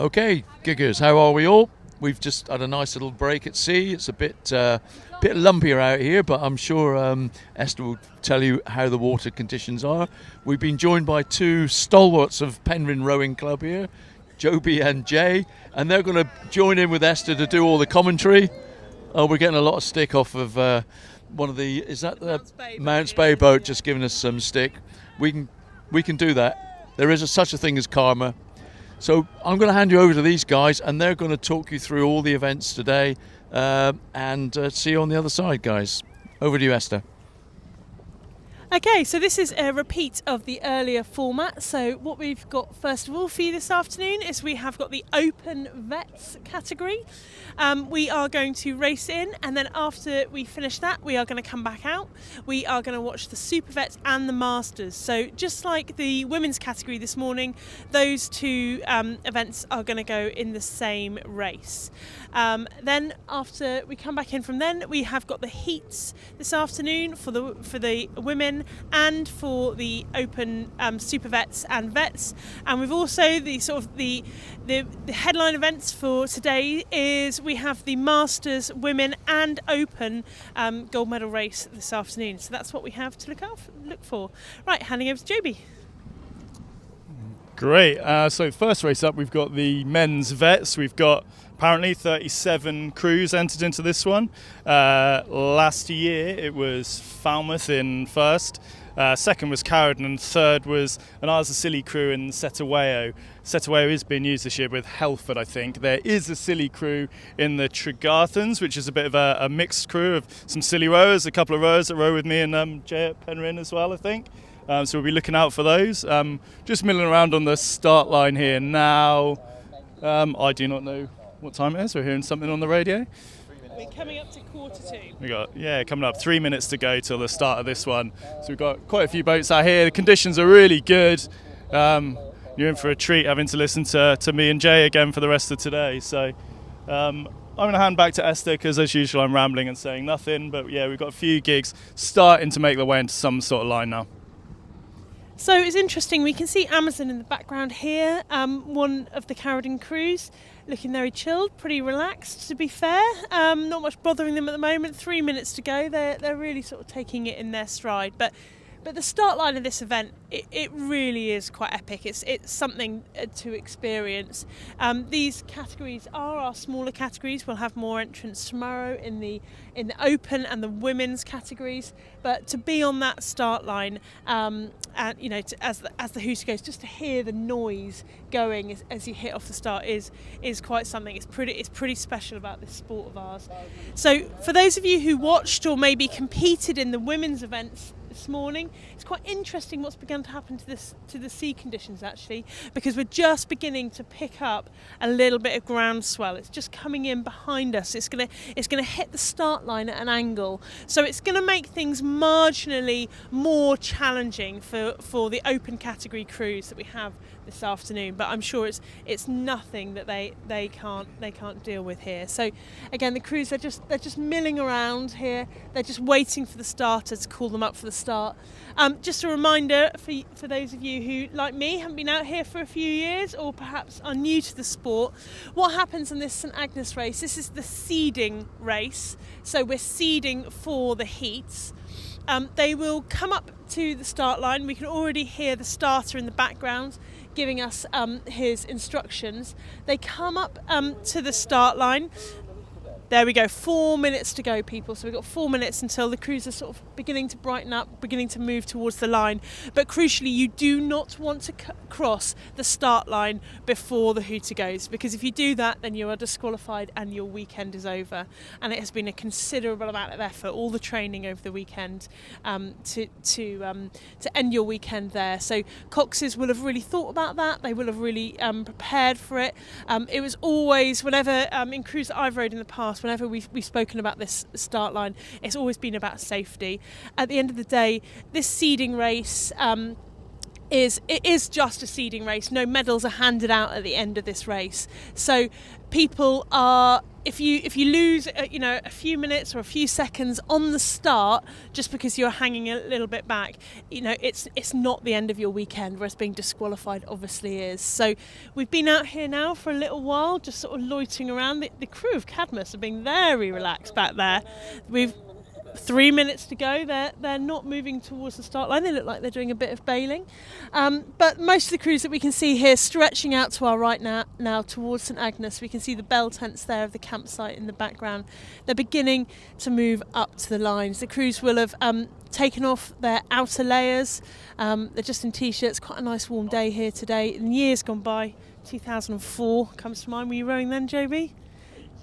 Okay, giggers, how are we all? We've just had a nice little break at sea. It's a bit lumpier out here, but I'm sure Esther will tell you how the water conditions are. We've been joined by two stalwarts of Penryn Rowing Club here, Joby and Jay, and they're going to join in with Esther to do all the commentary. Oh, we're getting a lot of stick off of one of the, is that the Mounts Bay boat just giving us some stick? We can do that. There is such a thing as karma. So I'm going to hand you over to these guys, and they're going to talk you through all the events today, and see you on the other side, guys. Over to you, Esther. Okay, so this is a repeat of the earlier format. So what we've got first of all for you this afternoon is we have got the Open Vets category. We are going to race in, and then after we finish that, we are going to come back out. We are going to watch the Super Vets and the Masters. So just like the women's category this morning, those two events are going to go in the same race. Then after we come back in from then, we have got the heats this afternoon for the women and for the Open Super Vets and Vets. And we've also the headline events for today is we have the Masters Women and Open gold medal race this afternoon. So that's what we have to look for. Right, handing over to Joby. Great. So first race up, we've got the men's vets. We've got apparently 37 crews entered into this one. Last year it was Falmouth in first. Second was Carradon, and third was an Isles of Scilly crew in Setaweo. Setaweo is being used this year with Helford, I think. There is a Scilly crew in the Tregarthens, which is a bit of a mixed crew of some Scilly rowers, a couple of rowers that row with me and Jay at Penryn as well, I think. So we'll be looking out for those. Just milling around on the start line here now. I do not know what time it is. We're hearing something on the radio. We're coming up to 1:45. We got, coming up 3 minutes to go till the start of this one. So we've got quite a few boats out here. The conditions are really good. You're in for a treat having to listen to me and Jay again for the rest of today. So I'm going to hand back to Esther because, as usual, I'm rambling and saying nothing. But yeah, we've got a few gigs starting to make their way into some sort of line now. So it's interesting, we can see Amazon in the background here, one of the Carradon crews, looking very chilled, pretty relaxed to be fair, not much bothering them at the moment. 3 minutes to go, they're really sort of taking it in their stride. But the start line of this event, it really is quite epic. It's something to experience. These categories are our smaller categories. We'll have more entrants tomorrow in the open and the women's categories. But to be on that start line, and as the hooter goes, just to hear the noise going as you hit off the start is quite something. It's pretty special about this sport of ours. So for those of you who watched or maybe competed in the women's events this morning, it's quite interesting what's begun to happen to the sea conditions actually, because we're just beginning to pick up a little bit of groundswell. It's just coming in behind us. It's gonna hit the start line at an angle, so it's gonna make things marginally more challenging for the open category crews that we have this afternoon. But I'm sure it's nothing that they can't deal with here. So again, the crews they're just milling around here. They're just waiting for the starter to call them up for the start. Just a reminder for those of you who, like me, haven't been out here for a few years or perhaps are new to the sport, what happens in this St Agnes race, this is the seeding race, so we're seeding for the heats. They will come up to the start line. We can already hear the starter in the background giving us his instructions. They come up to the start line. There we go, 4 minutes to go, people. So we've got 4 minutes until the crews are sort of beginning to brighten up, beginning to move towards the line. But crucially, you do not want to cross the start line before the hooter goes, because if you do that, then you are disqualified and your weekend is over. And it has been a considerable amount of effort, all the training over the weekend, to end your weekend there. So coxes will have really thought about that. They will have really prepared for it. It was always, whenever in crews that I've rowed in the past, whenever we've spoken about this start line, it's always been about safety. At the end of the day, this seeding race is just a seeding race. No medals are handed out at the end of this race. So people are if you lose a few minutes or a few seconds on the start just because you're hanging a little bit back, it's not the end of your weekend, whereas being disqualified obviously is. So we've been out here now for a little while, just sort of loitering around. The crew of Cadmus are being very relaxed back there. We've 3 minutes to go. They're not moving towards the start line. They look like they're doing a bit of bailing. But most of the crews that we can see here stretching out to our right now towards St Agnes. We can see the bell tents there of the campsite in the background. They're beginning to move up to the lines. The crews will have taken off their outer layers. They're just in t-shirts. Quite a nice warm day here today. In years gone by, 2004 comes to mind. Were you rowing then, Joby?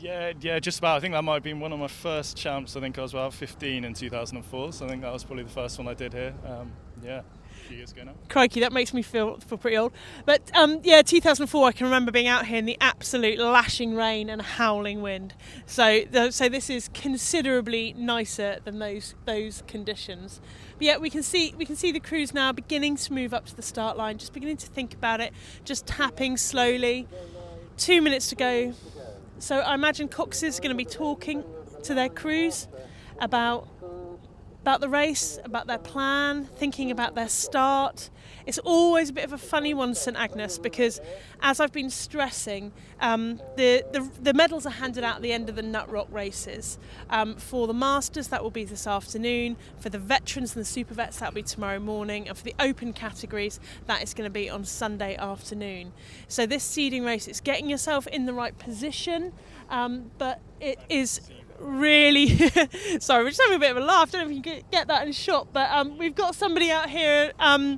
Yeah, just about. I think that might have been one of my first champs. I think I was about 15 in 2004, so I think that was probably the first one I did here. A few years ago now. Crikey, that makes me feel pretty old. But 2004, I can remember being out here in the absolute lashing rain and howling wind. So this is considerably nicer than those conditions. But yeah, we can see the crews now beginning to move up to the start line, just beginning to think about it, just tapping slowly. 2 minutes to go. So I imagine coxes are going to be talking to their crews about the race, about their plan, thinking about their start. It's always a bit of a funny one, St Agnes, because as I've been stressing, the medals are handed out at the end of the Nut Rock races. For the Masters, that will be this afternoon. For the veterans and the super vets, that will be tomorrow morning. And for the open categories, that is going to be on Sunday afternoon. So this seeding race, it's getting yourself in the right position, but it is really sorry, we're just having a bit of a laugh. I don't know if you can get that in shot, but we've got somebody out here. I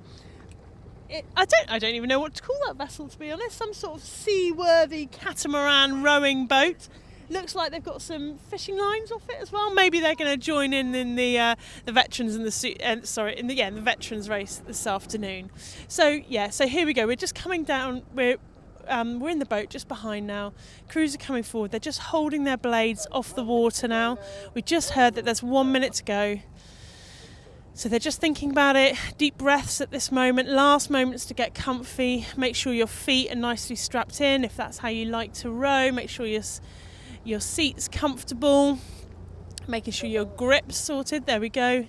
don't even know what to call that vessel, to be honest. Some sort of seaworthy catamaran rowing boat. Looks like they've got some fishing lines off it as well. Maybe they're going to join in the veterans and the veterans race this afternoon. So here we go. We're just coming down. We're in the boat just behind now. Crews are coming forward. They're just holding their blades off the water now. We just heard that there's 1 minute to go. So they're just thinking about it. Deep breaths at this moment. Last moments to get comfy. Make sure your feet are nicely strapped in if that's how you like to row. Make sure your seat's comfortable. Making sure your grip's sorted. There we go.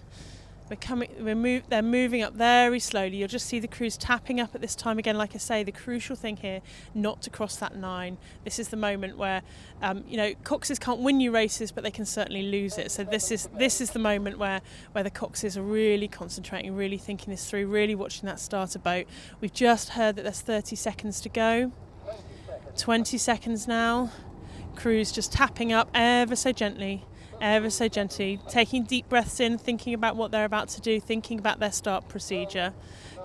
They're moving up very slowly. You'll just see the crews tapping up at this time. Again, like I say, the crucial thing here, not to cross that 9. This is the moment where, coxes can't win you races, but they can certainly lose it. So this is the moment where the coxes are really concentrating, really thinking this through, really watching that starter boat. We've just heard that there's 30 seconds to go. 20 seconds now. Crews just tapping up ever so gently, taking deep breaths in, thinking about what they're about to do, thinking about their start procedure.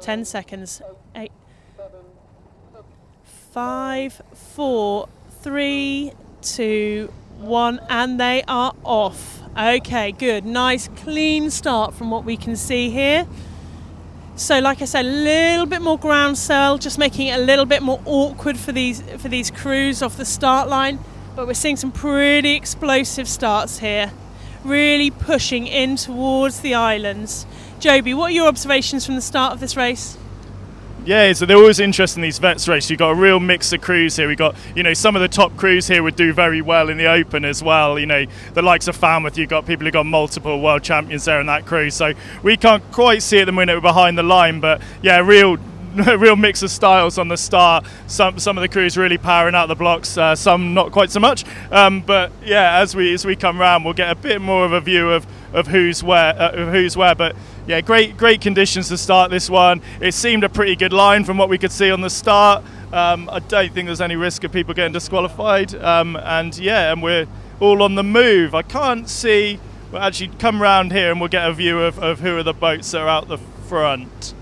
10 seconds. 8, 5, 4, 3, 2, 1, and they are off. Okay, good. Nice, clean start from what we can see here. So, like I said, a little bit more ground swell, just making it a little bit more awkward for these crews off the start line. But we're seeing some pretty explosive starts here, really pushing in towards the islands. Joby, what are your observations from the start of this race? Yeah, so they're always interesting, these vets races. You've got a real mix of crews here. We've got, some of the top crews here would do very well in the open as well. The likes of Falmouth, you've got people who've got multiple world champions there in that crew. So we can't quite see at the minute we're behind the line, but yeah, real mix of styles on the start. Some of the crews really powering out the blocks, some not quite so much. But yeah, as we come round, we'll get a bit more of a view of who's where. But yeah, great conditions to start this one. It seemed a pretty good line from what we could see on the start. I don't think there's any risk of people getting disqualified. And we're all on the move. I can't see. We'll actually come round here and we'll get a view of who are the boats that are out the front.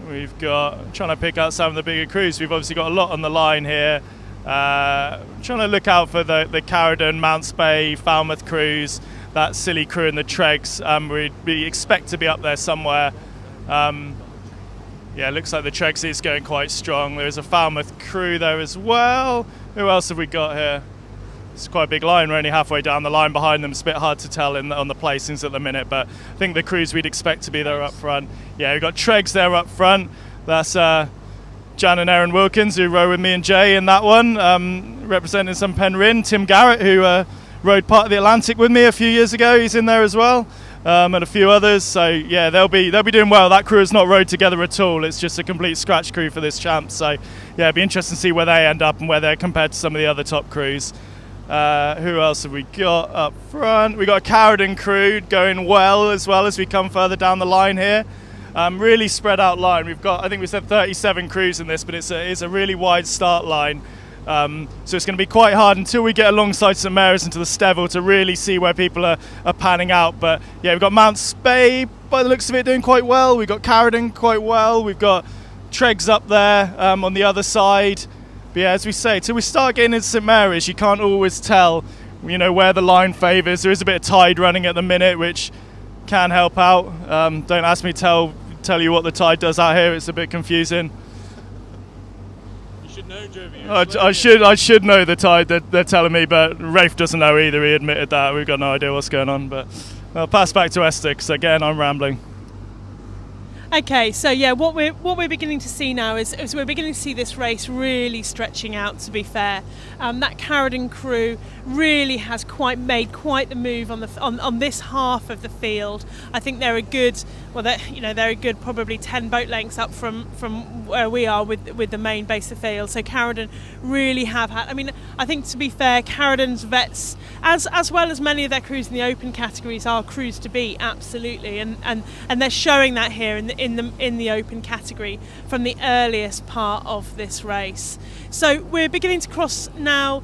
We've got, trying to pick out some of the bigger crews. We've obviously got a lot on the line here. Trying to look out for the Carradon, Mounts Bay, Falmouth crews, that silly crew and the Tregs. We expect to be up there somewhere. Looks like the Tregs is going quite strong. There's a Falmouth crew there as well. Who else have we got here? It's quite a big line. We're only halfway down the line behind them. It's a bit hard to tell on the placings at the minute, but I think the crews we'd expect to be there up front. Yeah, we've got Tregs there up front. That's Jan and Erin Wilkins, who row with me and Jay in that one, representing some Penryn. Tim Garrett, who rowed part of the Atlantic with me a few years ago, he's in there as well, and a few others. So yeah, they'll be doing well. That crew has not rowed together at all. It's just a complete scratch crew for this champ. So yeah, it'd be interesting to see where they end up and where they're compared to some of the other top crews. Who else have we got up front? We got a Carradine crew going well as we come further down the line here. Really spread out line. We've got, I think we said 37 crews in this, but it's a really wide start line. So it's going to be quite hard until we get alongside St Mary's into the Stevel to really see where people are panning out. But yeah, we've got Mount Spey, by the looks of it, doing quite well. We've got Carradine quite well. We've got Treggs up there on the other side. But yeah, as we say, till we start getting into St Mary's, you can't always tell, where the line favours. There is a bit of tide running at the minute, which can help out. Don't ask me to tell you what the tide does out here. It's a bit confusing. You should know, Jovi. I should know the tide. They're telling me, but Rafe doesn't know either. He admitted that. We've got no idea what's going on. But I'll pass back to Esther, because again, I'm rambling. Okay, so yeah, what we're beginning to see now is we're beginning to see this race really stretching out. To be fair, that Carradine crew really has made quite the move on this half of the field. I think they're a good, they're a good probably 10 boat lengths up from where we are with the main base of the field. So Carradine really have had. I mean, I think to be fair, Carradine's vets, as well as many of their crews in the open categories, are crews to beat, absolutely, and they're showing that here in the open category from the earliest part of this race. So we're beginning to cross now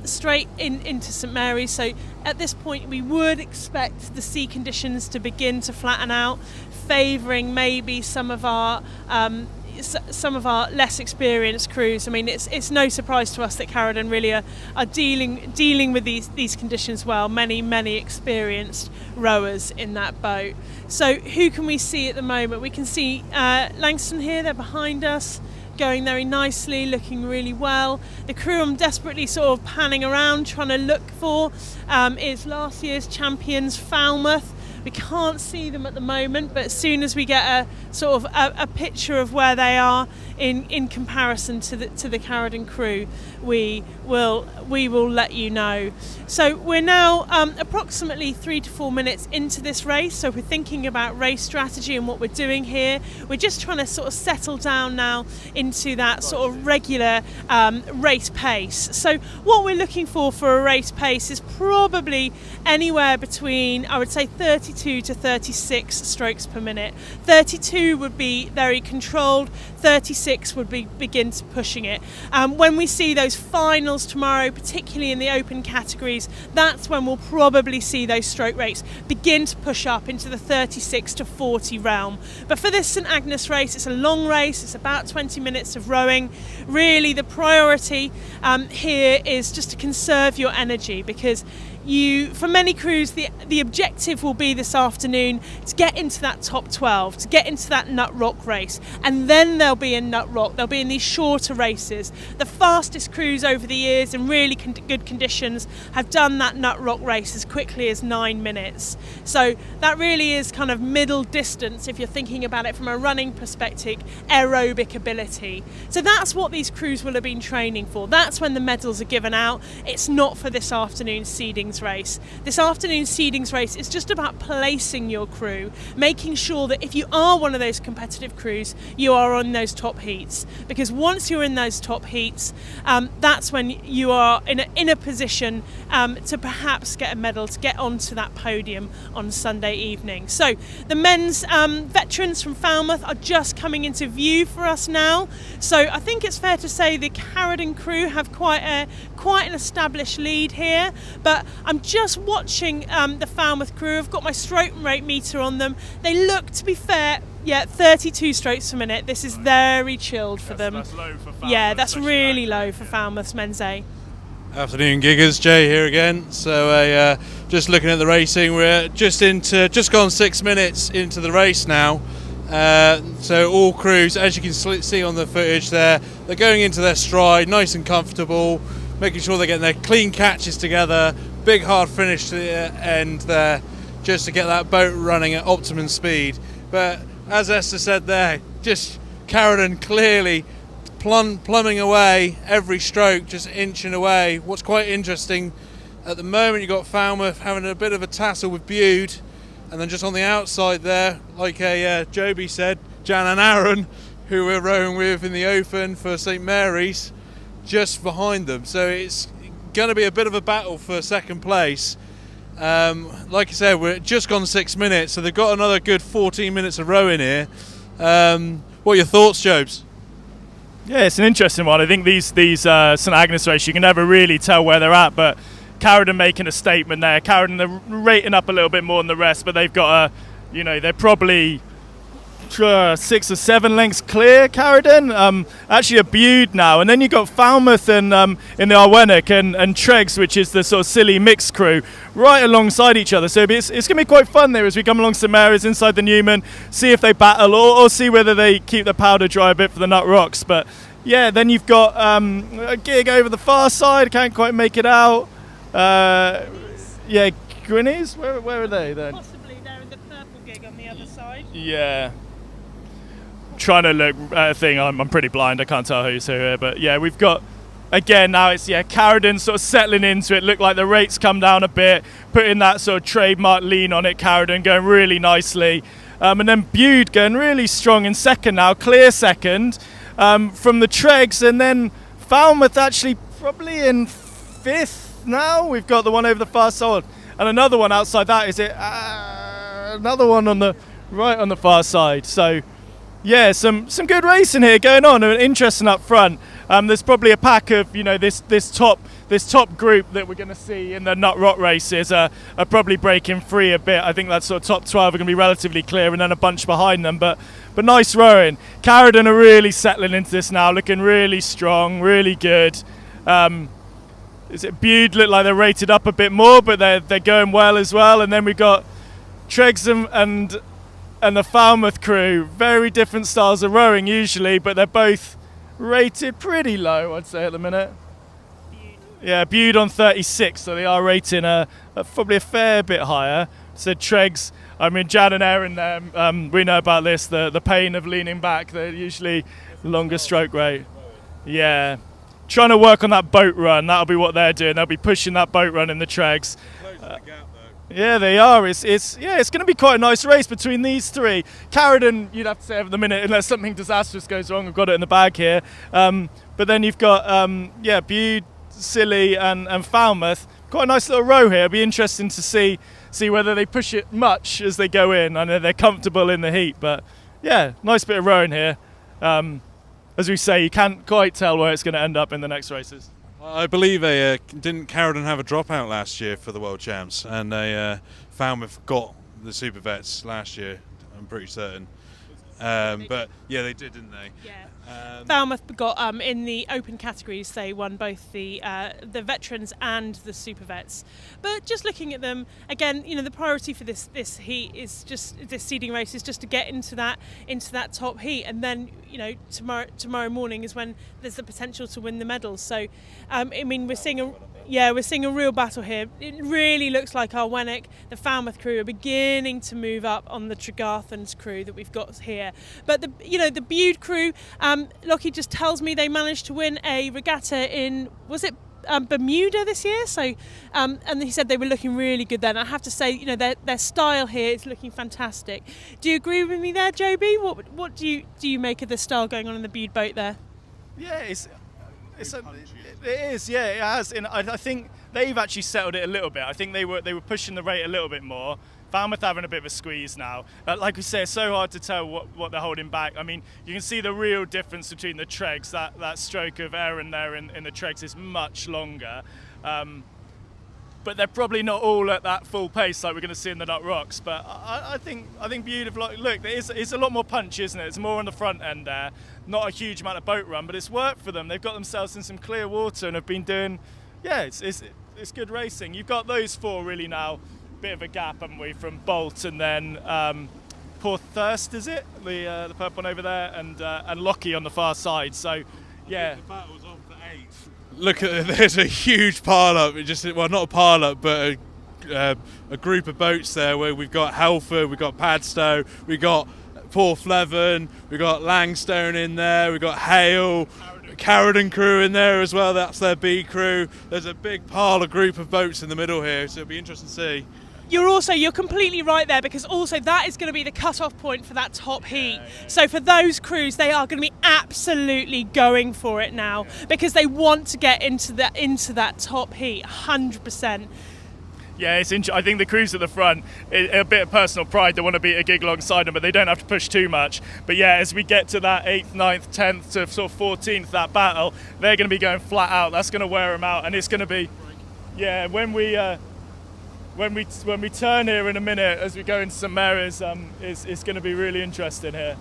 straight into St Mary's. So at this point we would expect the sea conditions to begin to flatten out, favouring maybe some of our less experienced crews. I mean, it's no surprise to us that Carradine really are dealing with these conditions well. Many experienced rowers in that boat. So who can we see at the moment? We can see Langston here. They're behind us, going very nicely, looking really well. The crew I'm desperately sort of panning around trying to look for is last year's champions Falmouth. We can't see them at the moment, but as soon as we get a sort of a picture of where they are in comparison to the Carradine crew, we will let you know. So we're now approximately 3 to 4 minutes into this race. So we're thinking about race strategy and what we're doing here. We're just trying to sort of settle down now into that sort of regular race pace. So what we're looking for a race pace is probably anywhere between, I would say, 32 to 36 strokes per minute. 32 would be very controlled, 36 would be begin to pushing it. When we see those finals tomorrow, particularly in the open categories, that's when we'll probably see those stroke rates begin to push up into the 36 to 40 realm. But for this St Agnes race, it's a long race, it's about 20 minutes of rowing. Really the priority here is just to conserve your energy, because for many crews, the objective will be this afternoon to get into that top 12, to get into that Nut Rock race, and then they'll be in Nut Rock. They'll be in these shorter races. The fastest crews over the years in really good conditions have done that Nut Rock race as quickly as 9 minutes. So that really is kind of middle distance if you're thinking about it from a running perspective, aerobic ability. So that's what these crews will have been training for. That's when the medals are given out. It's not for this afternoon's seedings race. This afternoon's seedings race is just about placing your crew, making sure that if you are one of those competitive crews, you are on those top heats, because once you're in those top heats, that's when you are in a position to perhaps get a medal, to get onto that podium on Sunday evening. So the men's veterans from Falmouth are just coming into view for us now. So I think it's fair to say the Carradine crew have quite an established lead here, but I'm just watching the Falmouth crew. I've got my stroke rate meter on them. They look, to be fair, 32 strokes per minute. This is very chilled for them. That's low for Falmouth. Yeah, that's really low for Falmouth's men's A. Afternoon, giggers. Jay here again. So just looking at the racing, we're just gone 6 minutes into the race now. So all crews, as you can see on the footage there, they're going into their stride, nice and comfortable, making sure they're getting their clean catches together, big hard finish to the end there, just to get that boat running at optimum speed. But as Esther said there, just Carradine clearly plumbing away every stroke, just inching away. What's quite interesting at the moment, you've got Falmouth having a bit of a tussle with Bude, and then just on the outside there, like Joby said, Jan and Aaron, who we're rowing with in the Open for St Mary's, just behind them. So it's going to be a bit of a battle for second place. Like I said, we're just gone 6 minutes, so they've got another good 14 minutes of rowing here. What are your thoughts, Jobs? Yeah, it's an interesting one. I think these St Agnes races, you can never really tell where they're at, but Carradine making a statement there. Carradine, they're rating up a little bit more than the rest, but they've got they're probably 6 or 7 lengths clear, Carradine. Actually a Bude now, and then you've got Falmouth and in the Arwennick and Treggs, which is the sort of silly mixed crew, right alongside each other. So it's going to be quite fun there as we come along St Mary's inside the Newman, see if they battle or see whether they keep the powder dry a bit for the Nut Rocks. But yeah, then you've got a gig over the far side, can't quite make it out. Gwynnies, where are they then? Possibly they're in the purple gig on the other side. Yeah. Trying to look at a thing, I'm pretty blind, I can't tell who's who here, but yeah, we've got, again now it's Carradine sort of settling into it, look like the rates come down a bit, putting that sort of trademark lean on it, Carradine going really nicely, and then Bude going really strong in second now, clear second from the Treggs, and then Falmouth actually probably in fifth now. We've got the one over the far side and another one outside that, is it another one on the right on the far side. So yeah, some good racing here going on, and interesting up front. There's probably a pack of this top group that we're going to see in the Nut Rock races are probably breaking free a bit. I think that sort of top 12 are going to be relatively clear, and then a bunch behind them. But nice rowing. Carradine are really settling into this now, looking really strong, really good. Is it Bude look like they're rated up a bit more, but they're going well as well. And then we've got Treggs and the Falmouth crew, very different styles of rowing usually, but they're both rated pretty low, I'd say, at the minute. Yeah, Bude on 36, so they are rating probably a fair bit higher. So Treggs, I mean, Jan and Aaron there, we know about this, the pain of leaning back. They're usually longer stroke rate. Yeah, trying to work on that boat run, that'll be what they're doing. They'll be pushing that boat run in the Treggs. Yeah, they are. It's going to be quite a nice race between these three. Carradine, you'd have to say at the minute, unless something disastrous goes wrong. I've got it in the bag here. But then you've got Bude, Scilly, and Falmouth. Quite a nice little row here. It'll be interesting to see whether they push it much as they go in. I know they're comfortable in the heat, but yeah, nice bit of rowing here. As we say, you can't quite tell where it's going to end up in the next races. I believe didn't Carradine have a dropout last year for the World Champs, and Falmouth got the Super Vets last year, I'm pretty certain. But yeah, they did, didn't they? Yeah. Falmouth got in the open categories. They won both the veterans and the super vets. But just looking at them again, the priority for this heat is just this seeding race is just to get into that top heat, and then tomorrow morning is when there's the potential to win the medals. So I mean, we're seeing a real battle here. It really looks like our Wenwick, the Falmouth crew, are beginning to move up on the Tregarthen's crew that we've got here. But the Bude crew, Lockie just tells me they managed to win a regatta in, was it Bermuda this year? So, and he said they were looking really good then. I have to say, their style here is looking fantastic. Do you agree with me there, Joby? What do you make of the style going on in the Bude boat there? Yeah, it is, yeah, it has. And I think they've actually settled it a little bit. I think they were pushing the rate a little bit more. Falmouth having a bit of a squeeze now. Like we say, it's so hard to tell what they're holding back. I mean, you can see the real difference between the Treggs. That stroke of Aaron there in the Treggs is much longer. But they're probably not all at that full pace like we're going to see in the Nut Rocks. But I think beautiful. Look, it's a lot more punch, isn't it? It's more on the front end there. Not a huge amount of boat run, but it's worked for them. They've got themselves in some clear water and have been doing, it's good racing. You've got those four really now. Bit of a gap, haven't we, from Bolt and then Poor Thirst, is it? The purple one over there, and Lockie on the far side. So, yeah. The battle's on for 8. Look at there's a huge pile up. Not a pile up, but a group of boats there where we've got Halford, we've got Padstow, we've got Porthleven, we've got Langstone in there, we've got Hale, Carradon crew in there as well, that's their B crew. There's a big pile of group of boats in the middle here, so it'll be interesting to see. You're completely right there, because also that is going to be the cut-off point for that top heat. So for those crews, they are going to be absolutely going for it now, because they want to get into that top heat 100%. Yeah, I think the crews at the front, a bit of personal pride, they want to beat a gig alongside them, but they don't have to push too much. But yeah, as we get to that 8th, 9th, 10th to sort of 14th, that battle, they're going to be going flat out. That's going to wear them out, and it's going to be, yeah, when we turn here in a minute, as we go into St Mary's, it's going to be really interesting here.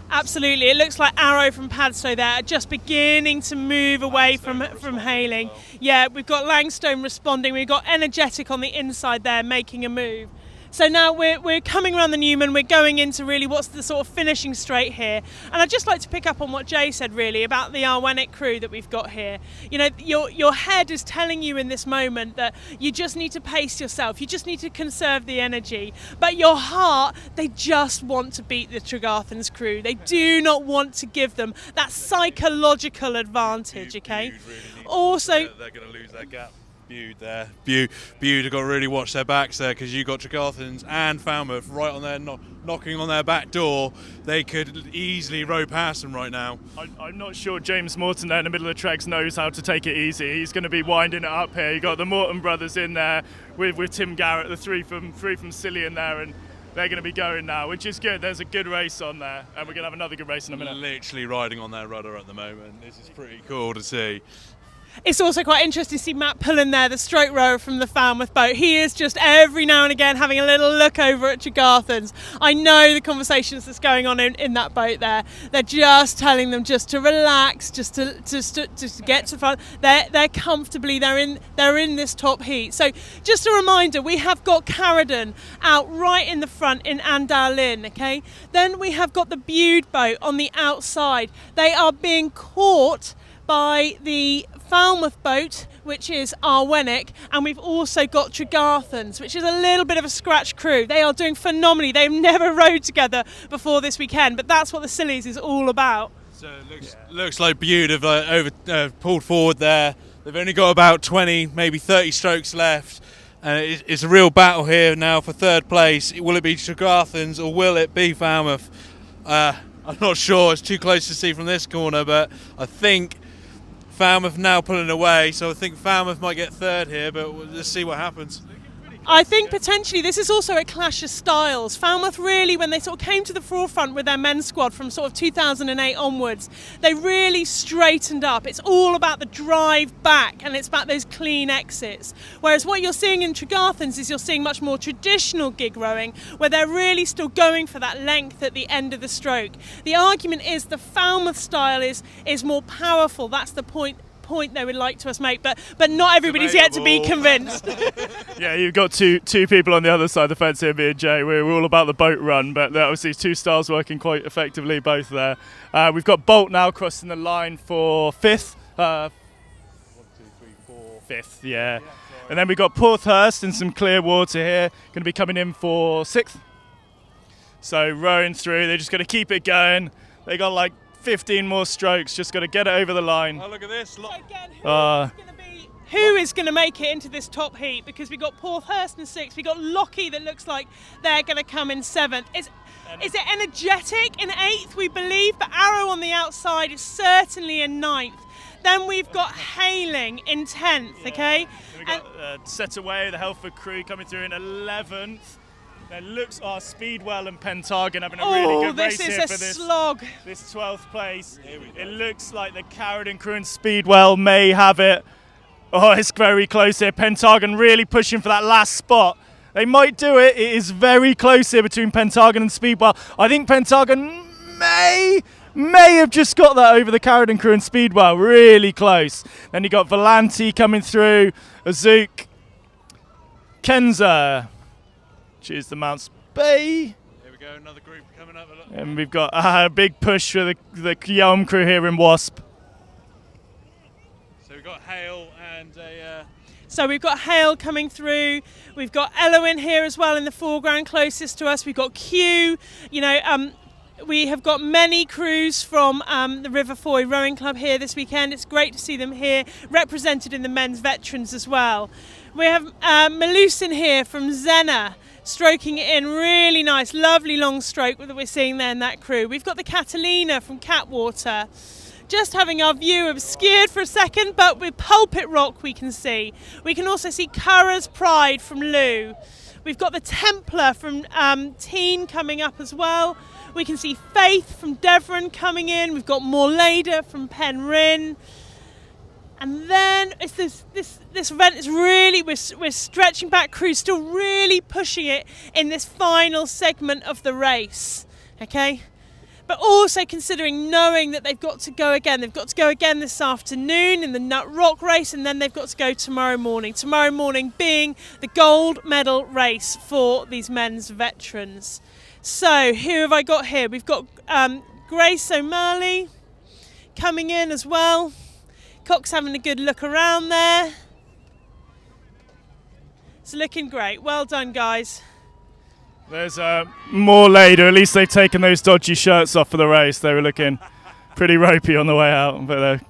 Absolutely, it looks like Arrow from Padstow there are just beginning to move away from hailing. Well. Yeah, we've got Langstone responding, we've got Energetic on the inside there making a move. So now we're coming around the Newman, we're going into really what's the sort of finishing straight here. And I'd just like to pick up on what Jay said really about the Arwenic crew that we've got here. You know, your head is telling you in this moment that you just need to pace yourself, you just need to conserve the energy. But your heart, they just want to beat the Tregarthen's crew. They do not want to give them that psychological advantage, okay? Also, they're going to lose their gap. Bude there. Bude have got to really watch their backs there, because you've got Tregarthens and Falmouth right on there, knocking on their back door. They could easily row past them right now. I'm not sure James Morton there in the middle of the Tregs knows how to take it easy. He's going to be winding it up here. You've got the Morton brothers in there with Tim Garrett, the three from Scilly in there, and they're going to be going now, which is good. There's a good race on there, and we're going to have another good race in a minute. Literally riding on their rudder at the moment. This is pretty cool to see. It's also quite interesting to see Matt Pullen there, the stroke rower from the Falmouth boat. He is just every now and again having a little look over at Tregarthens. I know the conversations that's going on in that boat there. They're just telling them just to relax, just to get to front. They're comfortably. They're in this top heat. So just a reminder, we have got Carradon out right in the front in Andar Lynn. Okay. Then we have got the Bude boat on the outside. They are being caught by the Falmouth boat, which is Arwenic, and we've also got Tregarthens, which is a little bit of a scratch crew. They are doing phenomenally. They've never rowed together before this weekend, but that's what the Scillies is all about. So it looks like Bude have pulled forward there. They've only got about 20, maybe 30 strokes left. And it's a real battle here now for third place. Will it be Tregarthens or will it be Falmouth? I'm not sure. It's too close to see from this corner, but I think Falmouth now pulling away, so I think Falmouth might get third here, but let's see what happens. I think potentially this is also a clash of styles. Falmouth really, when they sort of came to the forefront with their men's squad from sort of 2008 onwards, they really straightened up. It's all about the drive back, and it's about those clean exits. Whereas what you're seeing in Tregarthens is you're seeing much more traditional gig rowing, where they're really still going for that length at the end of the stroke. The argument is the Falmouth style is more powerful. That's the point they would like to us make, but not everybody's yet to be convinced. Yeah, you've got two people on the other side of the fence here, me and Jay. We're all about the boat run, but there are obviously two styles working quite effectively, both there. We've got Bolt now crossing the line for fifth. 1, 2, 3, 4. Fifth, yeah. And then we've got Porthurst in some clear water here, going to be coming in for sixth. So rowing through, they're just going to keep it going. They got like 15 more strokes, just got to get it over the line. Oh, look at this. So again, who is going to make it into this top heat? Because we've got Porthurst in sixth, we've got Lockie that looks like they're going to come in seventh. Is it Energetic in eighth, we believe, but Arrow on the outside is certainly in ninth. Then we've got Hailing in 10th, okay? We've got Set Away, the Helford crew, coming through in 11th. It looks Speedwell and Pentagon having a really good race here for this slog. This 12th place. It looks like the Carradon crew and Speedwell may have it. Oh, it's very close here. Pentagon really pushing for that last spot. They might do it. It is very close here between Pentagon and Speedwell. I think Pentagon may have just got that over the Carradon crew and Speedwell. Really close. Then you got Volanti coming through, Azouk, Kenza, which is the Mounts Bay. Here we go, another group coming up. And we've got a big push for the Yelm crew here in Wasp. So we've got Hale and So we've got Hale coming through. We've got Eloin here as well in the foreground closest to us. We've got Q. We have got many crews from the River Foy Rowing Club here this weekend. It's great to see them here, represented in the men's veterans as well. We have Malusin here from Zena, stroking it in, really nice, lovely long stroke that we're seeing there in that crew. We've got the Catalina from Catwater, just having our view obscured for a second, but with Pulpit Rock we can see. We can also see Curra's Pride from Lou. We've got the Templar from Teen coming up as well. We can see Faith from Devon coming in. We've got Morleda from Penryn. And then it's this event is really, we're stretching back crews, still really pushing it in this final segment of the race, okay? But also considering, knowing that they've got to go again. They've got to go again this afternoon in the Nut Rock race, and then they've got to go tomorrow morning. Tomorrow morning being the gold medal race for these men's veterans. So who have I got here? We've got Grace O'Malley coming in as well. Cox having a good look around there. It's looking great. Well done, guys. There's more later. At least they've taken those dodgy shirts off for the race. They were looking pretty ropey on the way out. But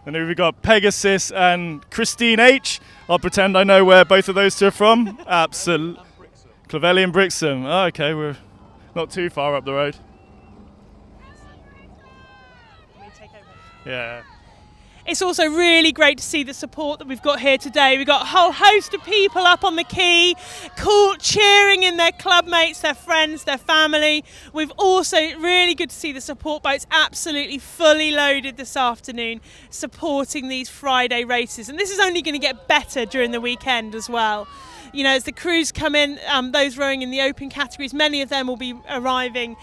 and then we've got Pegasus and Christine H. I'll pretend I know where both of those two are from. Absolutely. Clovelly and Brixham. Oh, okay, we're not too far up the road. Yeah. It's also really great to see the support that we've got here today. We've got a whole host of people up on the quay, cool, cheering in their club mates, their friends, their family. We've also really good to see the support boats absolutely fully loaded this afternoon, supporting these Friday races. And this is only going to get better during the weekend as well. You know, as the crews come in, those rowing in the open categories, many of them will be arriving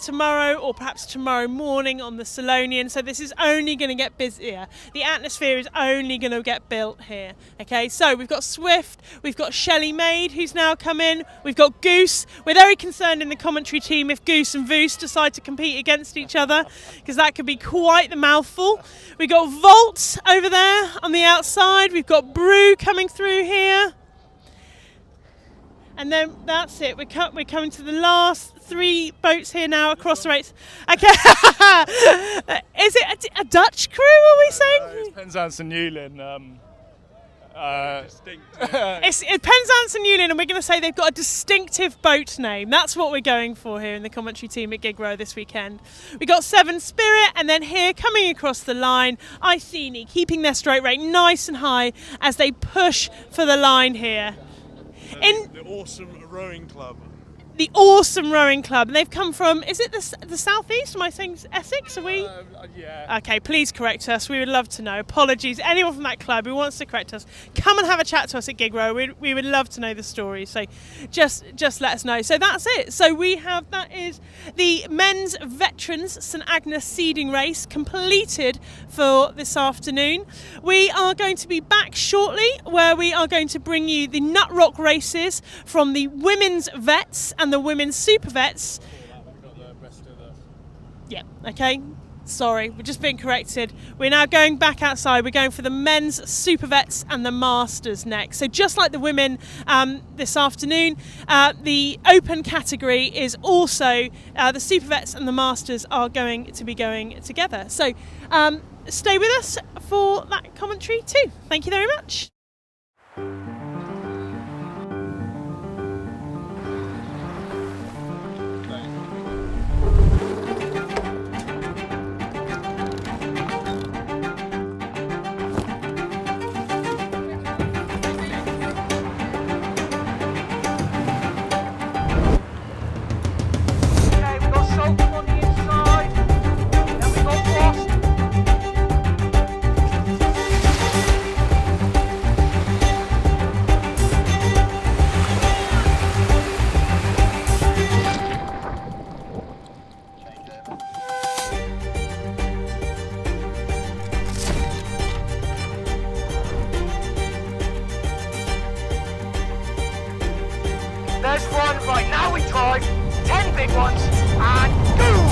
tomorrow or perhaps tomorrow morning on the Solonian. So this is only going to get busier. The atmosphere is only going to get built here. Okay, so we've got Swift, we've got Shelley Maid who's now come in, we've got Goose. We're very concerned in the commentary team if Goose and Voose decide to compete against each other, because that could be quite the mouthful. We've got Volt over there on the outside. We've got Brew coming through here. And then that's it. We're coming to the last three boats here now across the race. Okay. Is it a Dutch crew, are we saying? It's Penzance and Newlyn. It's Penzance and Newlyn, and we're going to say they've got a distinctive boat name. That's what we're going for here in the commentary team at Gig Row this weekend. We got Seven Spirit, and then here coming across the line, Iceni, keeping their stroke rate nice and high as they push for the line here. In the awesome rowing club. The awesome rowing club, and they've come from, is it the southeast? Am I saying Essex? Are we? Yeah. Okay, please correct us. We would love to know. Apologies, anyone from that club who wants to correct us, come and have a chat to us at Gig Row. We would love to know the story. So just let us know. So that's it. So that is the men's veterans St Agnes seeding race completed for this afternoon. We are going to be back shortly, where we are going to bring you the Nut Rock races from the women's vets and the women's super vets. Yeah, okay. Sorry, we're just being corrected. We're now going back outside. We're going for the men's super vets and the masters next. So just like the women this afternoon, the open category is also the super vets and the masters are going to be going together. So stay with us for that commentary too. Thank you very much. There's one right now. We drive 10 big ones and go.